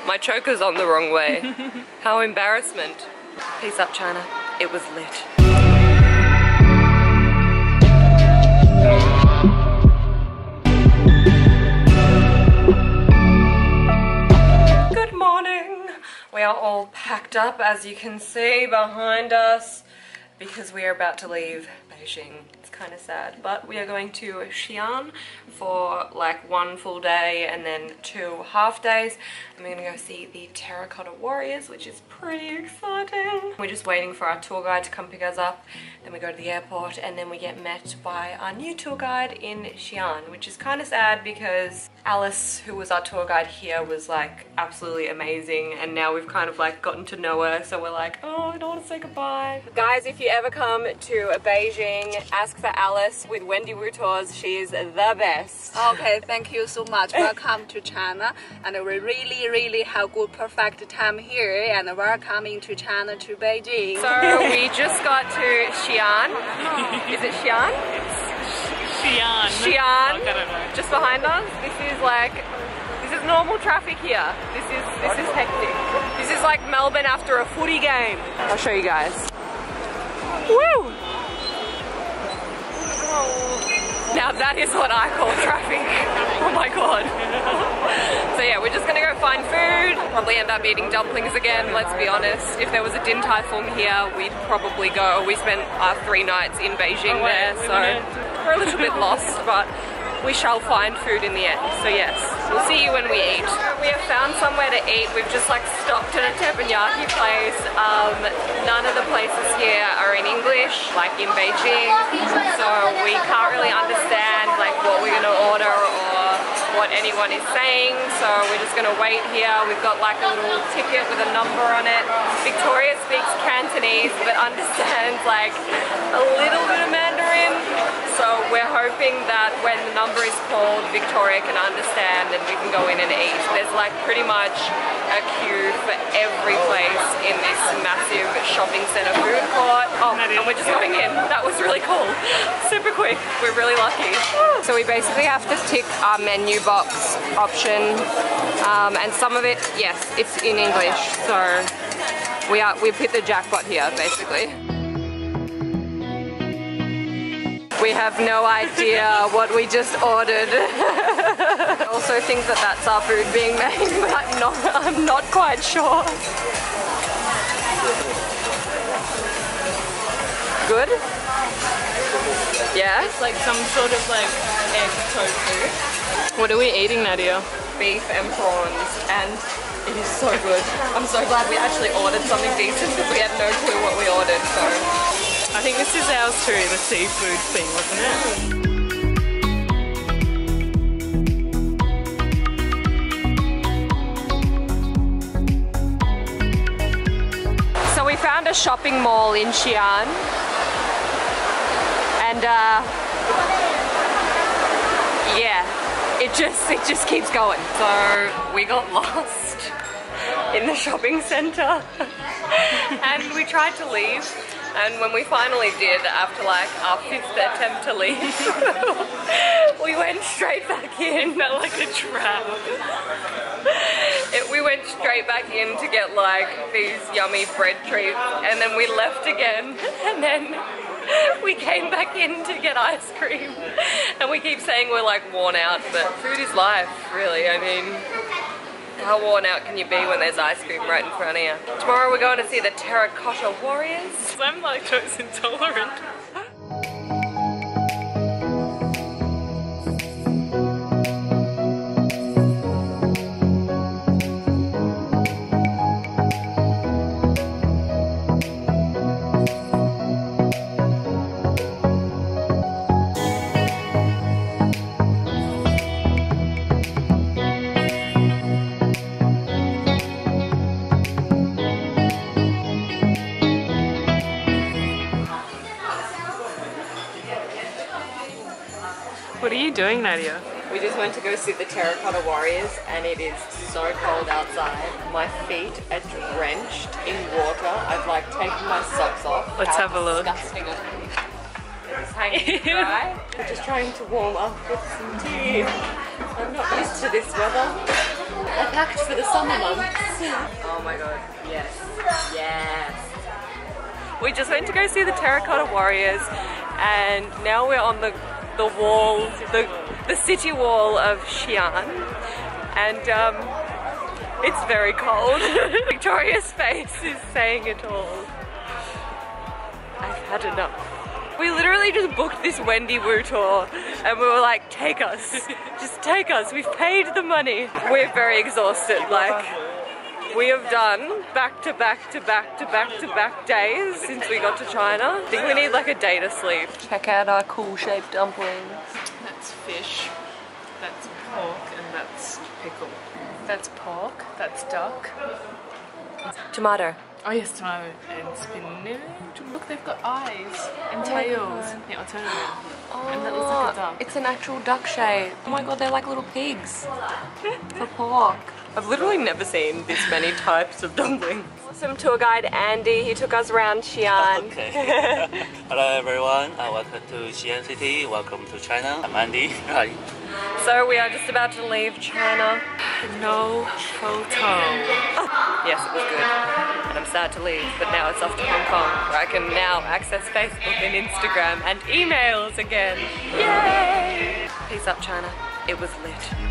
My choker's on the wrong way. How embarrassment. Peace up, China. It was lit. Good morning. We are all packed up, as you can see behind us, because we are about to leave Beijing. It's kind of sad, but we are going to Xian for like 1 full day and then 2 half days. And we're gonna go see the Terracotta Warriors, which is pretty exciting. We're just waiting for our tour guide to come pick us up. Then we go to the airport and then we get met by our new tour guide in Xian, which is kind of sad because Alice, who was our tour guide here, was like absolutely amazing, and now we've kind of like gotten to know her, so we're like, oh, I don't want to say goodbye. Guys, if you ever come to Beijing, ask for Alice with Wendy Wu Tours. She is the best. Okay, thank you so much. Welcome to China, and we really have good perfect time here, and welcome to China to Beijing. So we just got to Xian. Is it Xian? Xian. Xian. Just behind us. This is normal traffic here. This is hectic. This is like Melbourne after a footy game. I'll show you guys. Woo! Now that is what I call traffic. Oh my god. So yeah, we're just gonna go find food. Probably end up eating dumplings again, let's be honest. If there was a Din Tai Fung here, we'd probably go. We spent our 3 nights in Beijing there, so we're a little bit lost, but we shall find food in the end. So yes, we'll see you when we eat. We have found somewhere to eat. We've just like stopped at a teppanyaki place. None of the places here are in English, like in Beijing. So we can't really understand like what we're gonna order or what anyone is saying. So we're just gonna wait here. We've got like a little ticket with a number on it. Victoria speaks Cantonese, but understands like a little bit of Mandarin. So we're hoping that when the number is called, Victoria can understand and we can go in and eat. There's like pretty much a queue for every place in this massive shopping center food court. Oh, and we're just going in. That was really cool. Super quick. We're really lucky. So we basically have to tick our menu box option, and some of it, yes, it's in English. So we've hit the jackpot here, basically. We have no idea what we just ordered. I also think that that's our food being made, but I'm not quite sure. Good? Yeah? It's like some sort of like egg tofu. What are we eating, Nadia? Beef and prawns, and it is so good. I'm so glad we actually ordered something decent because we had no clue what we ordered, so. I think this is ours too, the seafood thing, wasn't it? So we found a shopping mall in Xian, and yeah, it just keeps going. So we got lost in the shopping center and we tried to leave. And when we finally did, after like our 5th attempt to leave, we went straight back in. It felt like a trap. We went straight back in to get like these yummy bread treats, and then we left again, and then we came back in to get ice cream. And we keep saying we're like worn out, but food is life, really. I mean, how worn out can you be when there's ice cream right in front of you? Tomorrow we're going to see the Terracotta Warriors. I'm lactose intolerant. What are you doing, Nadia? We just went to go see the Terracotta Warriors, and it is so cold outside. My feet are drenched in water. I've like taken my socks off. Let's have a look. Disgusting. It's hanging dry. I'm just trying to warm up with some tea. I'm not used to this weather. They're packed for the summer months. Oh my god, yes, yes. We just went to go see the Terracotta Warriors, and now we're on the wall, the city wall of Xian, and it's very cold. Victoria's face is saying it all. I've had enough. We literally just booked this Wendy Wu tour and we were like, take us, just take us, we've paid the money. We're very exhausted, like we have done back to back to back to back to back days since we got to China. I think we need like a day to sleep. Check out our cool shaped dumplings. That's fish, that's pork, and that's pickle. That's pork, that's duck. Tomato. Oh yes, tomato and spinach. Look, they've got eyes and tails. Yeah, I'll turn it around. Oh, and that looks like a duck. It's an actual duck shape. Oh my god, they're like little pigs for pork. I've literally never seen this many types of dumplings. Awesome tour guide Andy, he took us around Xi'an. Okay. Hello everyone, welcome to Xi'an City, welcome to China. I'm Andy. Hi. So we are just about to leave China. No photo. Yes, it was good. And I'm sad to leave, but now it's off to Hong Kong, where I can now access Facebook and Instagram and emails again. Yay! Peace up, China. It was lit.